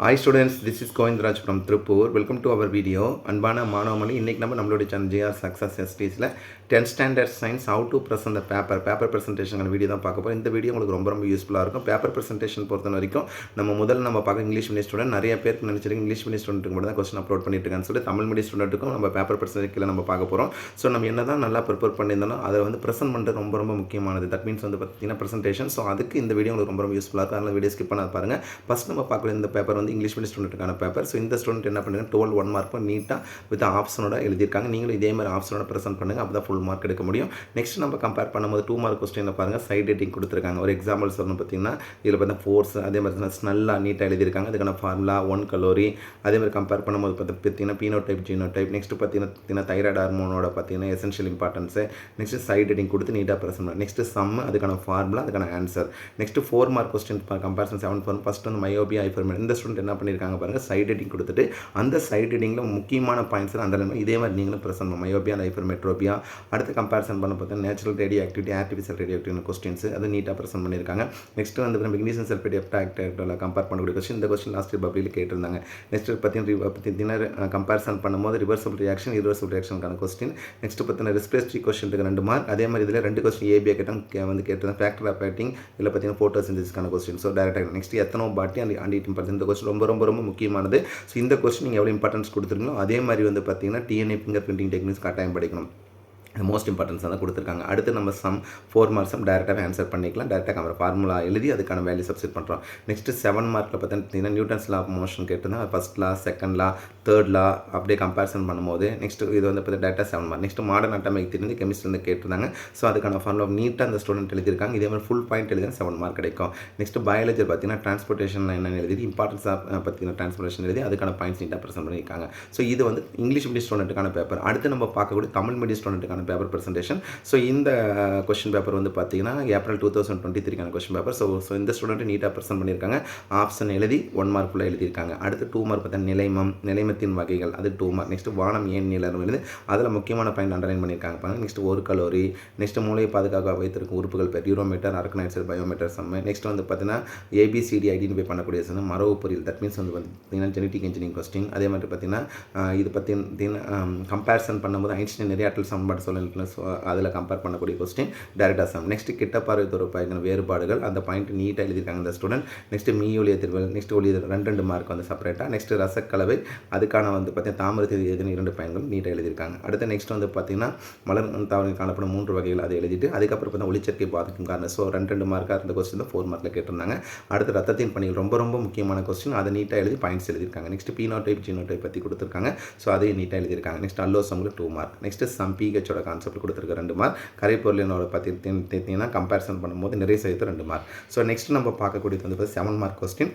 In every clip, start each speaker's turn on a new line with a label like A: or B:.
A: Hi students, this is Govindraj from Tripur. Welcome to our video. அன்பான மாணவமணி, இன்னைக்கு நம்ம நம்மளுடைய சேனல் ஜிஆர் சக்ஸஸ் எஸ்டிஸில் 10th standard science how to present paper presentation video தான் பார்க்க போகிறோம். இந்த வீடியோ உங்களுக்கு ரொம்ப யூஸ்ஃபுல்லாக இருக்கும். பேப்பர் ப்ரெசன்டேஷன் பொறுத்த வரைக்கும் நம்ம பார்க்க இங்கிலீஷ் மீடியம் ஸ்டூடெண்ட் நிறைய பேருக்கு நினச்சிருக்கு இங்கிலீஷ் மீடியம் ஸ்டூடெண்ட்டுக்கு மட்டும் தான் கொஸ்டின் அப்லோட் பண்ணிட்டு இருக்கான்னு சொல்லி தமிழ் மீடியம் ஸ்டூடெண்ட்டுக்கும் நம்ம பேப்பர் ப்ரெசன்டேஷன் நம்ம பார்க்க போகிறோம். ஸோ நம்ம என்ன தான் நல்லா ப்ரிப்பேர் பண்ணியிருந்தோம் அதை வந்து ப்ரெசென்ட் பண்ணுறது ரொம்ப முக்கியமானது. தட் மீன்ஸ் வந்து பார்த்தீங்கன்னா ப்ரெசன்டேஷன். ஸோ அதுக்கு இந்த வீடியோ உங்களுக்கு ரொம்ப யூஸ்ஃபுல்லாக இருக்கும். அதனால் வீடியோ ஸ்கிப் பண்ணாத பாருங்கள். ஃபஸ்ட் நம்ம பார்க்குற இந்த பேப்பர் வந்து இங்கிலீஷ் மீடியம் ஸ்டூடெண்ட்டுக்கான பேப்பர். ஸோ இந்த ஸ்டூடெண்ட் என்ன பண்ணுங்க 12 1 மார்க் நீட்டாக வித் ஆப்ஷனோட எழுதியிருக்காங்க. நீங்களும் இதே மாதிரி ஆப்ஷனோட ப்ரெசென்ட் பண்ணுங்க, அப்போ தான் ஃபுல் மார்க் எடுக்க முடியும். நெக்ஸ்ட் நம்ம கம்பேர் பண்ணும்போது 2 மார்க் கொஸ்டினில் பாருங்கள் சைட் ரேட்டிங் கொடுத்துருக்காங்க. ஒரு எக்ஸாம்பிள் சொல்லணும் பார்த்தீங்கன்னா இதில் பார்த்தா ஃபோர்ஸ் அதே மாதிரி ஸ்னல்லாக நீட்டாக எழுதியிருக்காங்க. அதுக்கான ஃபார்முலா 1 கலோரி அதே மாதிரி கம்பேர் பண்ணும்போது பார்த்தீங்கன்னா பீனோடைப் ஜீனோடைப் நெக்ஸ்ட் பார்த்தீங்கன்னா தைராய்டு ஹார்மோனோட பார்த்தீங்கன்னா essential importance next side rating கொடுத்து நீட்டாக ப்ரெசென்ட் பண்ணி நெக்ஸ்ட் சம் அதுக்கான ஃபார்முலா அதுக்கான answer. Next 4 mark question comparison 7 form first வந்து மயோபியா ஹைப்பர்மெட். இந்த ஸ்டூடெண்ட் என்ன பண்ணியிருக்காங்க பாருங்கள் சைட் ரேட்டிங் கொடுத்துட்டு அந்த சைட் ரீடிங்கில் முக்கியமான பாயிண்ட்ஸ் அண்டர்லைன் இதே மாதிரி நீங்களும் ப்ரெசென்ட் பண்ணும். மயோபியா ஹைப்பர்மெட்ரோபியா அடுத்து கம்பேரிசன் பண்ண பார்த்தா natural radio activity artificial radio activity questions அது நீட்டாக ப்ரெசென்ட் பண்ணியிருக்காங்க. நெக்ஸ்ட் வந்து மெக்னீசியம் சல்ஃபேட் எஃப்டாக்டில் கம்பேர் பண்ணக்கூடிய கொஸ்டின். இந்த கொஸ்டின் லாஸ்ட் பப்ளியில் கேட்டிருந்தாங்க. நெக்ஸ்ட் பார்த்தீங்கன்னா கம்பேரிசன் பண்ணும்போது ரிவர்சபிள் ரியாக்ஷனுக்கான கொஸ்டின். நெக்ஸ்ட் பார்த்தீங்கன்னா ரெஸ்பிரேட்டரி கொஸ்டினுக்கு 2 மார்க். அதே மாதிரி இதில் 2 கொஸ்டின் ஏபியா கேட்டிருந்தாங்க ஃபேக்டர் ஆஃப் ஆக்டிங் இதில் பார்த்தீங்கன்னா ஃபோட்டோசிந்தசிஸ்க்கான கொஸ்டின். ஸோ டேரக்டாக நெக்ஸ்ட் எத்தனோ பாட்டி அண்ட் இந்த கொஸ்டின் ரொம்ப முக்கியமானது. ஸோ இந்த கொஸ்டின் நீங்கள் எவ்வளோ இம்பார்ட்டன்ஸ் கொடுத்துருங்களோ அதே மாதிரி வந்து பார்த்தீங்கன்னா டிஎன்ஏ ஃபிங்கர் பிரிண்டிங் டெக்னிக்ஸ் கட்டாயம் படிக்கணும். மோஸ்ட் இம்பார்ட்டன்ஸ் தான் கொடுத்துருக்காங்க. அடுத்து நம்ம சம் 4 மார்க்ஸும் டேரெக்டாகவே ஆன்சர் பண்ணிக்கலாம். டேரெக்டாக நம்ம ஃபார்முலா எழுதி அதுக்கான வேல்யூ சப்ஸ்டிட் பண்ணுறோம். நெக்ஸ்ட் 7 மார்க்கில் பார்த்தீங்கன்னா நியூட்டன்ஸ் லா ஆஃப் மோஷன் கேட்டிருந்தாங்க. First law second law third law அப்படியே கம்பேரிசன் பண்ணும்போது நெக்ஸ்ட் இது வந்து பார்த்தீங்கன்னா டேரெக்டாக 7 mark. Next modern atomic theory கெமிஸ்ட்ரிலேருந்து கேட்டிருந்தாங்க. ஸோ அதுக்கான ஃபார்முலா நீட்டாக அந்த ஸ்டூடெண்ட் எழுதியிருக்காங்க. இதே மாதிரி ஃபுல் பாயிண்ட் எழுதினா 7 மார்க் கிடைக்கும். நெக்ஸ்ட் பயாலஜி பார்த்தீங்கன்னா டிரான்ஸ்போர்ட்டேஷன் என்னென்னு எழுதி இம்பார்ட்டன்ஸ் ஆஃப் பார்த்தீங்கன்னா டிரான்ஸ்போர்ட்டேஷன் எழுதி அதுக்கான பாயிண்ட்ஸ் நீட்டாக ப்ரெசென்ட் பண்ணியிருக்காங்க. ஸோ இது வந்து இங்கிலீஷ் மீடியம் ஸ்டூடெண்ட்டுக்கான பேப்பர். அடுத்து நம்ம பார்க்கக்கூடிய தமிழ் மீடியம் ஸ்டூடெண்ட்டுக்கான பேப்பர் ப்ரெசென்டேஷன். ஸோ இந்த கொஸ்டின் பேப்பர் வந்து பார்த்தீங்கன்னா ஏப்ரல் 2023 கொஸ்டின் பேப்பர். ஸோ இந்த ஸ்டூடெண்ட் நீட்டாக ப்ரெசென்ட் பண்ணியிருக்காங்க. ஆப்ஷன் எழுதி 1 மார்க்குள்ளே எழுதியிருக்காங்க. அடுத்து 2 மார்க் பார்த்தா நிலைமத்தின் வகைகள் அது 2 மார்க். நெக்ஸ்ட் வானம் ஏன் நிலம் எழுது அதில் முக்கியமான பாயிண்ட் அண்டர்லைன் பண்ணியிருக்காங்க. நெக்ஸ்ட் 1 கலோரி நெக்ஸ்ட் மூளையை பாதுகாக்க வைத்திருக்கும் உறுப்புகள் பேர் யூரோமீட்டர் அர்கனைசர் பயோமீட்டர் சம்ம. நெக்ஸ்ட் வந்து பார்த்தீங்கன்னா ஏபிசிடி ஐடென்டிஃபை பண்ணக்கூடிய மரபு பொறியியல் தட் மீன்ஸ் வந்து பார்த்தீங்கன்னா ஜெனட்டிக் இன்ஜினியரிங் கொஸ்டின். அதே மாதிரி பார்த்தீங்கன்னா இது பார்த்தீங்கன்னா கம்பேரிசன் பண்ணும்போது ஐன்ஸ்டைன் நிறைய ஆற்றல் சமன்பாடு சொல்லலாம் அதில் கம்பேர் பண்ணக்கூடிய கொஸ்டின் டேரக்டாக சம். நெக்ஸ்ட் கிட்ட பார்வை தூர வேறுபாடுகள் அந்த பாயிண்ட் நீட்டாக எழுதியிருக்காங்க இந்த ஸ்டூடெண்ட். நெக்ஸ்ட் ஒளிய தீர்வுகள் நெக்ஸ்ட் ஒளிய 2 மார்க் வந்து செப்பரேட்டாக. நெக்ஸ்ட் ரசக்கலவை அதுக்கான வந்து பார்த்தீங்கன்னா தாமிரத்தில் எதுன்னு 2 பயன்கள் நீட்டாக எழுதியிருக்காங்க. அடுத்து நெக்ஸ்ட் வந்து பார்த்தீங்கன்னா மலர் தாவரங்கள் காணப்படும் 3 வகைகள் அதை எழுதிட்டு அதுக்கப்புறம் பார்த்தா ஒளிச்சேர்க்கை பாதிக்கும் காரணம். ஸோ 2 மார்க்காக இருந்த கொஸ்டின் தான் 4 மார்க்கில் கேட்டிருந்தாங்க. அடுத்து ரத்தத்தின் பணிகள் ரொம்ப முக்கியமான கொஸ்டின் அதை நீட்டாக எழுதி பாயிண்ட்ஸ் எழுதியிருக்காங்க. நெக்ஸ்ட் பீனோடைப் ஜீனோடைப் பற்றி கொடுத்துருக்காங்க. ஸோ அதையும் நீட்டாக எழுதியிருக்காங்க. நெக்ஸ்ட் அல்லோசம்க்கு 2 மார்க். நெக்ஸ்ட் சம் பிஹெச்சோட கான்செப்ட் கொடுத்துருக்க 2 மார்க். கரைப்பொருளினோட பார்த்தீங்கன்னா கம்பேரிசன் பண்ணும்போது நிறைய சேர்த்து 2 மார்க். ஸோ நெக்ஸ்ட் நம்ம பார்க்கக்கூடியது வந்து 7 மார்க் கொஸ்டின்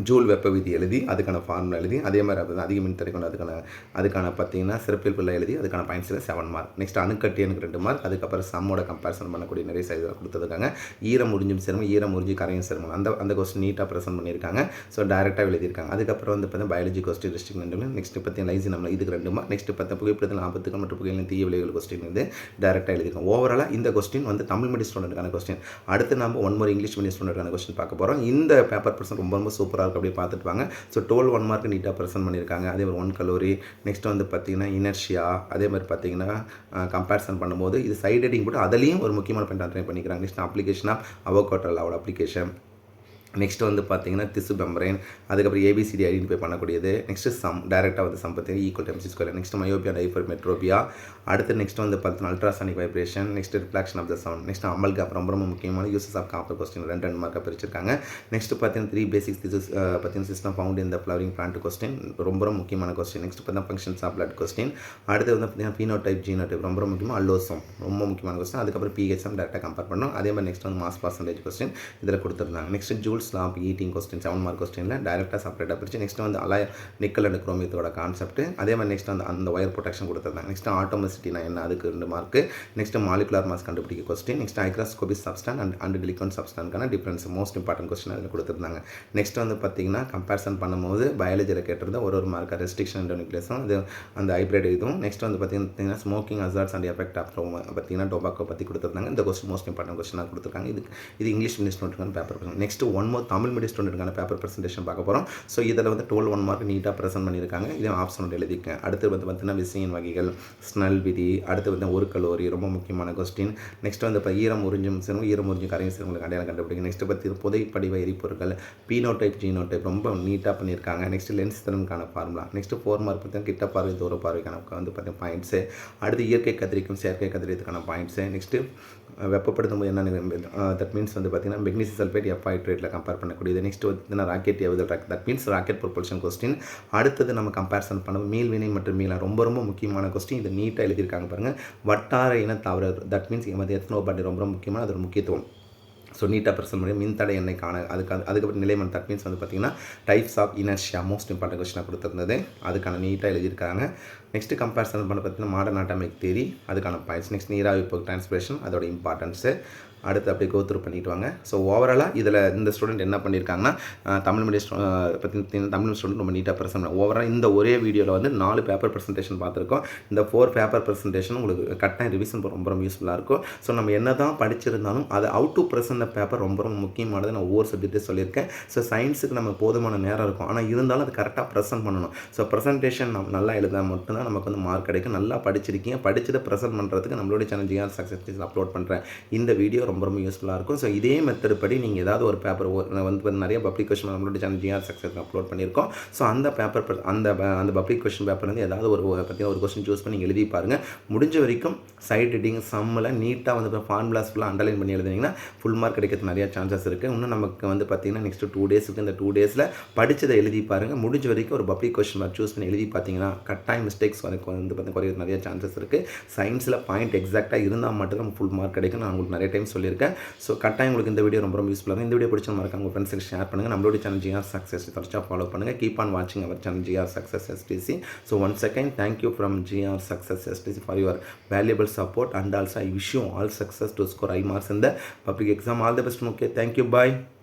A: ஜூல் வெப்ப விதி எழுதி அதுக்கான ஃபார்முலா எழுதி அதே மாதிரி அதிக மின்தடை கொண்டு அதுக்கான பார்த்தீங்கன்னா சிறப்பியல்புள்ள எழுதி அதுக்கான பாயிண்ட்ஸில் 7 மார்க். நெக்ஸ்ட் அணுக்கட்டி எனக்கு 2 மார்க். அதுக்கப்புறம் சம்மோட கம்பேரிசன் பண்ணக்கூடிய நிறைய சைடில் கொடுத்துருக்காங்க. ஈரம் உறிஞ்சும் சிரமம் ஈரம் உறிஞ்சி கரையும் சிரமம் அந்த கொஸ்டின் நீட்டாக ப்ரெசென்ட் பண்ணியிருக்காங்க. ஸோ டேரெக்டாக எழுதியிருக்காங்க. அதுக்கப்புறம் வந்து பார்த்தீங்கன்னா பயாலஜி கொஸ்டின் டிஸ்ட்ரிக்ட் நெக்ஸ்ட் பார்த்தீங்கன்னா லைசி நம்ம இதுக்கு 2 மார்க். நெக்ஸ்ட் பார்த்தா புகைப்படத்தில் ஆபத்துகள் மற்றும் புகையிலின் தீய விளைவுகள் கொஸ்டின் வந்து டேரெக்டாக எழுதியிருக்காங்க. ஓவராலாக இந்த கொஸ்டின் வந்து தமிழ் மீடியம் ஸ்டூடெண்ட்டுக்கான கொஸ்டின். அடுத்து நம்ம 1 more இங்கிலீஷ் மீடியம் ஸ்டூடெண்ட்டுக்கான கொஸ்டின் பார்க்க போகிறோம். இந்த பேப்பர் பர்சன் ரொம்ப சூப்பராக இருக்கும் அப்படியே பார்த்துட்டு வாங்க. ஸோ 12 1 மார்க் நீட்டாக ப்ரெசென்ட் பண்ணியிருக்காங்க. அதே மாதிரி 1 கலோரி நெக்ஸ்ட் வந்து பார்த்தீங்கன்னா இனர்ஷியா அதே மாதிரி பார்த்தீங்கன்னா கம்பேரிசன் பண்ணும்போது இது சைட் ரேட்டிங் போட்டு அதுலேயும் ஒரு முக்கியமான பாயிண்ட் அண்டர்லைன் பண்ணிக்கிறாங்க. நெக்ஸ்ட் அப்ளிகேஷன் ஆஃப் அவகோட்ரல் அவளோட அப்ளிகேஷன். நெக்ஸ்ட் வந்து பார்த்தீங்கன்னா திசு மெம்பரேன் அதுக்கப்புறம் ஏபிசிடி ஐடென்டிஃபை பண்ணக்கூடியது. நெக்ஸ்ட் சம் டேரெக்டாக வந்து சம் பார்த்தீங்கன்னா equal times square. Next myopia hypermetropia. அடுத்து நெக்ஸ்ட் வந்து பார்த்தீங்கன்னா ultrasonic vibration. Next reflection of the sound. Next amalgam ரொம்ப முக்கியமான யூசஸ் ஆஃப் காப்பர் கொஸ்டின் 2 மார்க்காக பிரிச்சிருக்காங்க. நெக்ஸ்ட் பார்த்தீங்கன்னா 3 பேசிக்ஸ் திசஸ் பார்த்தீங்கன்னா சிஸ்டம் ஃபவுண்ட் இந்த ஃப்ளவரிங் பிளான்ட் கொஸ்டின் ரொம்ப முக்கியமான கொஸ்டின். நெக்ஸ்ட் பார்த்தீங்கன்னா ஃபங்க்ஷன்ஸ் ஆஃப் பிளட் கொஸ்டின். அடுத்து வந்து பார்த்தீங்கன்னா பீனோடைப் ஜீனோடைப் ரொம்ப முக்கியமாக அல்லோசம் ரொம்ப முக்கியமான கொஸ்டின். அதுக்கப்புறம் பிஹெச்எம் டேரெக்டாக கம்பேர் பண்ணோம். அதே மாதிரி நெக்ஸ்ட் வந்து மாஸ் பர்சன்டேஜ் கொஸ்டின் இதில் கொடுத்துருந்தாங்க. Next Joule's law of heating 7 mark கொஸ்டினில் டேரெக்டாக செப்பரேட்டாக பிரிச்சு. நெக்ஸ்ட் வந்து அலாய் நிக்கல் அண்ட் குரோமியத்தோட கான்செப்ட். அதே மாதிரி நெக்ஸ்ட் வந்து அந்த ஒயர் ப்ரொடெக்ஷன் கொடுத்துருந்தாங்க. நெக்ஸ்ட் ஆட்டோமசிட்டினா என்ன அதுக்கு 2 மார்க். நெக்ஸ்ட் மாலிகுலர் மாஸ் கண்டுபிடிக்க question. Next microscopic substance and deliquescent சப்ஸ்டான்கான டிஃபரன்ஸ் மோஸ்ட் இம்பார்ட்டன்ட் கொஸ்டின் அதில் கொடுத்துருந்தாங்க. நெக்ஸ்ட் வந்து பார்த்தீங்கன்னா கம்பேரிசன் பண்ணும்போது பயாலஜியில் கேட்டிருந்த ஒரு மார்க் ரெஸ்ட்ரிக்ஷன் அண்ட் நியூக்ளியஸும் அது அந்த ஹைப்ரிட் இதுவும். நெக்ஸ்ட் வந்து பார்த்தீங்கன்னா smoking hazards and effect of பார்த்தீங்கன்னா டொபாக்கோ பற்றி கொடுத்துருந்தாங்க. இந்த கொஸ்டின் மோஸ்ட் இம்பார்ட்டன்ட் கொஸ்டினாக கொடுத்துருக்காங்க. இது இங்கிலீஷ் மீடியம் ஸ்டூடெண்ட்டுக்கான பேப்பர். நெக்ஸ்ட் 1 வரும்போது தமிழ் மீடியம் ஸ்டூடெண்ட்டுக்கான பேப்பர் ப்ரெசன்டேஷன் பார்க்க போகிறோம். ஸோ இதில் வந்து 12 1 மார்க் நீட்டாக ப்ரெசென்ட் பண்ணியிருக்காங்க. இதையும் ஆப்ஷன் எழுதிக்கேன். அடுத்து வந்து பார்த்தீங்கன்னா விசையின் வகைகள், ஸ்னல் விதி, அடுத்து வந்து ஒரு கலோரி ரொம்ப முக்கியமான கொஸ்டின். நெக்ஸ்ட் வந்து இப்போ ஈரம் உறிஞ்சும் சேரும், ஈரம் உறிஞ்சும் கரையும் சேரும் உங்களுக்கு அடையாளம் கண்டுபிடிக்கும். நெக்ஸ்ட் பற்றி புதை படிவ எரிபொருட்கள், பீனோடைப் ஜீனோடைப் ரொம்ப நீட்டாக பண்ணியிருக்காங்க. நெக்ஸ்ட் லென்ஸ் திறனுக்கான ஃபார்முலா. நெக்ஸ்ட் 4 மார்க் பார்த்தீங்கன்னா கிட்ட பார்வை தூர பார்வைக்கான வந்து பார்த்தீங்கன்னா பாயிண்ட்ஸு. அடுத்து இயற்கை கதிரிக்கும் செயற்கை கதிரியத்துக்கான பாயிண்ட்ஸு. நெக்ஸ்ட்டு வெப்பப்படுத்தும் போது என்ன தட் மீன்ஸ் வந்து பார்த்தீங்கன்னா மெக்னீசியம் சல்ஃபேட் எஃப்ஐட்ரேட்டில் கம்பேர் பண்ணக்கூடியது. நெக்ஸ்ட் வந்து ராக்கெட் ஏவுதல் that means rocket propulsion question. அடுத்தது நம்ம கம்பேரிசன் பண்ண மீள்வினை மற்றும் மீளா ரொம்ப ரொம்ப முக்கியமான கொஸ்டின். இது நீட்டாக எழுதியிருக்காங்க பாருங்கள். வட்டார இன தாவர தட் மீன்ஸ் எத்னோபாட்டி ரொம்ப முக்கியமான அதோட முக்கியத்துவம். ஸோ நீட்டாக ப்ரெசென்ட் பண்ணி மின்தடை எண்ணெய் காண அதுக்கப்புறம் நிலைமன் தட் மீன்ஸ் வந்து பார்த்திங்கன்னா types of inertia most important கொஸ்டினாக கொடுத்துருந்தது. அதுக்கான நீட்டாக எழுதியிருக்காங்க. நெக்ஸ்ட்டு கம்பேரிசன் பண்ண பார்த்தீங்கன்னா மாடர்ன் அட்டாமிக் தியரி அதுக்கான பாயிண்ட்ஸ். நெக்ஸ்ட் நீராவி போக்கு டிரான்ஸ்பிரேஷன் அதோட இம்பார்ட்டன்ஸு அடுத்து அப்படியே கோத்ரூ பண்ணிட்டு வாங்க. ஸோ ஓவராலாக இதில் இந்த ஸ்டூடெண்ட் என்ன பண்ணியிருக்காங்கன்னா தமிழ் மீடியம் பற்றி தமிழ் ஸ்டூடெண்ட் ரொம்ப நீட்டாக ப்ரெசென்ட் பண்ண ஓவரால் இந்த ஒரே வீடியோவில் வந்து 4 பேப்பர் ப்ரெசன்டேஷன் பார்த்துருக்கோம். இந்த 4 பேப்பர் ப்ரெசன்டேஷன் உங்களுக்கு கட்டாயம் ரிவிஷன் ரொம்ப ரொம்ப யூஸ்ஃபுல்லாக இருக்கும். ஸோ நம்ம என்ன தான் படிச்சிருந்தாலும் அது அவுட் டு ப்ரெசென்ட் பேப்பர் ரொம்ப ரொம்ப முக்கியமானது. நான் ஒவ்வொரு சப்ஜெக்ட்டே சொல்லியிருக்கேன். ஸோ சயின்ஸுக்கு நம்ம போதுமான நேரம் இருக்கும், ஆனால் இருந்தாலும் அது கரெக்டாக ப்ரெசென்ட் பண்ணணும். ஸோ ப்ரெசன்டேஷன் நம்ம நல்லா எழுதால் மட்டும்தான் நமக்கு வந்து மார்க் கிடைக்கும். நல்லா படிச்சிருக்கீங்க, படிச்சதை ப்ரெசென்ட் பண்ணுறதுக்கு நம்மளுடைய சேனல் ஜிஆர் சக்ஸஸ் அப்லோட் பண்ணுறேன். இந்த வீடியோ ரொம்ப ரொம்ப யூஸ்ஃபுல்லாக இருக்கும். ஸோ இதே மெத்தட் படி நீங்கள் ஏதாவது ஒரு பேப்பர் வந்து நிறைய பப்ளிக் கொஸ்டின் நம்மளுடைய சேனல் ஜிஆர் சக்ஸஸ் அப்லோட் பண்ணியிருக்கோம். ஸோ அந்த பேப்பர் அந்த பப்ளிக் கொஸ்டின் பேப்பர் வந்து ஏதாவது பார்த்தீங்கன்னா ஒரு கொஸ்டின் சூஸ் பண்ணி எழுதி பாருங்கள். முடிஞ்ச வரைக்கும் சைட் ரீடிங் சம்மில் நீட்டாக வந்து ஃபார்முலாஸ் ஃபுல்லாக அண்டர்லைன் பண்ணி எழுதினீங்கன்னா ஃபுல் மார்க் கிடைக்கிறது நிறைய சான்சஸ் இருக்குது. இன்னும் நமக்கு வந்து பார்த்தீங்கன்னா நெக்ஸ்ட் 2 days இருக்குது. இந்த 2 days படித்ததை எழுதி பாருங்கள். முடிஞ்ச வரைக்கும் ஒரு பப்ளிக் கொஸ்டின் மார்க் சூஸ் பண்ணி எழுதி பார்த்தீங்கன்னா கட்டாயம் மிஸ்டேக்ஸ் வந்து பார்த்தீங்கன்னா குறையிறது நிறைய சான்சஸ் இருக்குது. சயின்ஸில் பாயிண்ட் எக்ஸாக்டாக இருந்தால் மட்டும் நம்ம ஃபுல் மார்க் கிடைக்கும். நான் உங்களுக்கு நிறைய டைம் சொல்லியிருக்கேன். ஸோ கட்டாயம் உங்களுக்கு இந்த வீடியோ ரொம்ப ரொம்ப யூஸ்ஃபுல்லாக இருக்கும். இந்த வீடியோ பிடிச்ச மறக்காம உங்கள் ஃப்ரெண்ட்ஸுக்கு ஷேர் பண்ணுங்கள். நம்மளுடைய சேனல் ஜிஆர் சக்ஸஸ் தொடர்ச்சியாக ஃபாலோ பண்ணுங்கள். கீப் ஆன் வாட்சிங் our channel GR success STC. So once second thank you from GR success STC for your valuable support and also I wish you all success to score high marks in the public exam. All the best. Okay, thank you. Bye.